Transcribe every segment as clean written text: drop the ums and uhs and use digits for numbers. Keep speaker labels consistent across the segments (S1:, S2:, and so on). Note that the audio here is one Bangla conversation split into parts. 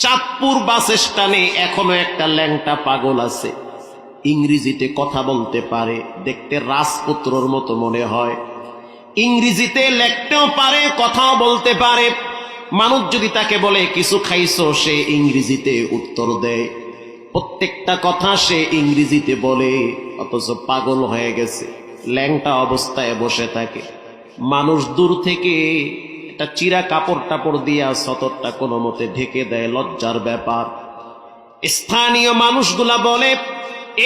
S1: চাঁদপুর বাস স্ট্যান্ডে এখনো একটা ল্যাংটা পাগল আছে, ইংরেজিতে কথা বলতে পারে, দেখতে রাজপুত্রর মতো মনে হয়, ইংরেজিতে লিখতেও পারে, কথাও বলতে পারে। মানুষ যদি তাকে বলে কিছু খাইছো, সে ইংরেজিতে উত্তর দেয়, প্রত্যেকটা কথা সে ইংরেজিতে বলে, অথচ পাগল হয়ে গেছে, ল্যাংটা অবস্থায় বসে থাকে। মানুষ দূর থেকে একটা চিরা কাপড় টাপড় দিয়া সতরটা কোনো মতে ঢেকে দেয়, লজ্জার ব্যাপার। স্থানীয় মানুষগুলা বলে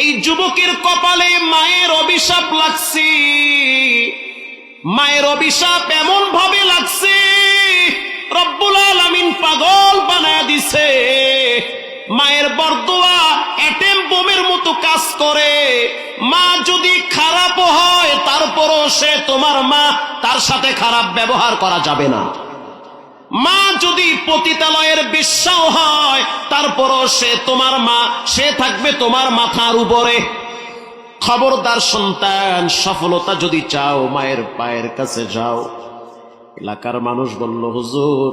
S1: এই যুবকের কপালে মায়ের অভিশাপ লাগছে, মায়ের অভিশাপ এমন ভাবে লাগছে রব্বুল আলামিন পাগল বানায় দিছে। মায়ের বরদোয়া অ্যাটেম বোমের মতো কাজ করে। মা যদি খারাপ হয় তারপরও সে তোমার মা, তার সাথে খারাপ ব্যবহার করা যাবে না। মা যদি পতিতালয়ের বেশ্যাও হয় তারপরও সে তোমার মা, সে থাকবে তোমার মাথার উপরে। খবরদার সন্তান, সফলতা যদি চাও মায়ের পায়ের কাছে যাও। এলাকার মানুষ বলল, হুজুর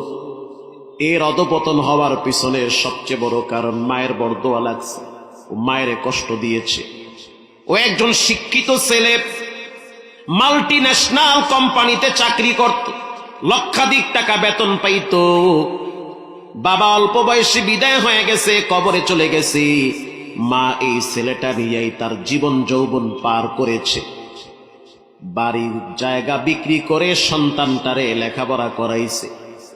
S1: এর অধপতন হওয়ার পিছনে সবচেয়ে বড় কারণ মায়ের বরদোয়া লাগছে, ও মায়ের কষ্ট দিয়েছে। ও একজন শিক্ষিত ছেলে, মাল্টি ন্যাশনাল কোম্পানিতে চাকরি করত, লক্ষাধিক টাকা বেতন পাইত। বাবা অল্প বয়সে বিদায় হয়ে গেছে, কবরে চলে গেছে। মা এই ছেলেটা নিয়েই তার জীবন যৌবন পার করেছে। বাড়ির জায়গা বিক্রি করে সন্তানটারে লেখাপড়া করাইছে।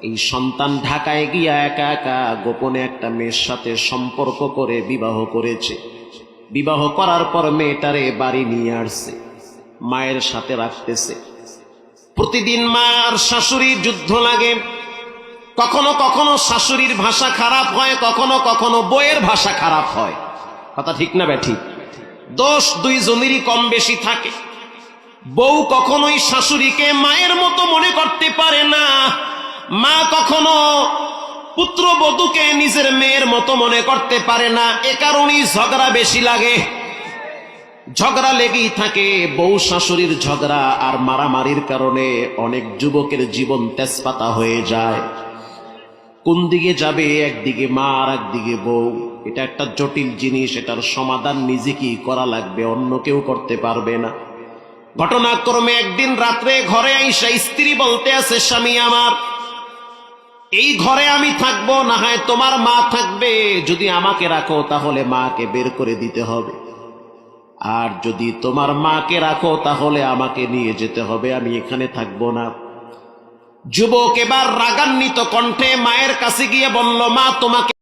S1: এই সন্তান ঢাকায় গিয়া একা একা গোপনে একটা মেয়ের সাথে সম্পর্ক করে বিবাহ করেছে। বিবাহ করার পর মেয়েটারে বাড়ি নিয়ে আসছে, মায়ের সাথে রাখতেছে। প্রতিদিন মার শাশুড়ির যুদ্ধ লাগে। কখনো কখনো শাশুড়ির ভাষা খারাপ হয়, কখনো কখনো বউয়ের ভাষা খারাপ হয়। কথা ঠিক না ব্যাঠিক? দোষ দুইজনেরই কম বেশি থাকে। বউ কখনোই শাশুড়িকে মায়ের মতো মনে করতে পারে না, মা কখনো পুত্রবধূকে নিজের মেয়ের মতো মনে করতে পারে না। এ কারণেই ঝগড়া বেশি লাগে, ঝগড়া লেগেই থাকে। বউ শাশুড়ির ঝগড়া আর মারামারির কারণে অনেক যুবকের জীবন তেজপাতা হয়ে যায়। কোন দিকে যাবে, একদিকে মা আর একদিকে বউ, এটা একটা জটিল জিনিস। এটার সমাধান নিজেকেই করা লাগবে, অন্য কেউ করতে পারবে না। ঘটনাক্রমে একদিন রাত্রে ঘরে আইসা স্ত্রী বলতে আছে, স্বামী আমার, এই ঘরে আমি থাকবো না, হয় তোমার মা থাকবে। যদি আমাকে রাখো তাহলে মাকে বের করে দিতে হবে, আর যদি তোমার মাকে রাখো তাহলে আমাকে নিয়ে যেতে হবে, আমি এখানে থাকবো না। যুবক এবার রাগান্বিত কণ্ঠে মায়ের কাছে গিয়ে বলল, মা তোমাকে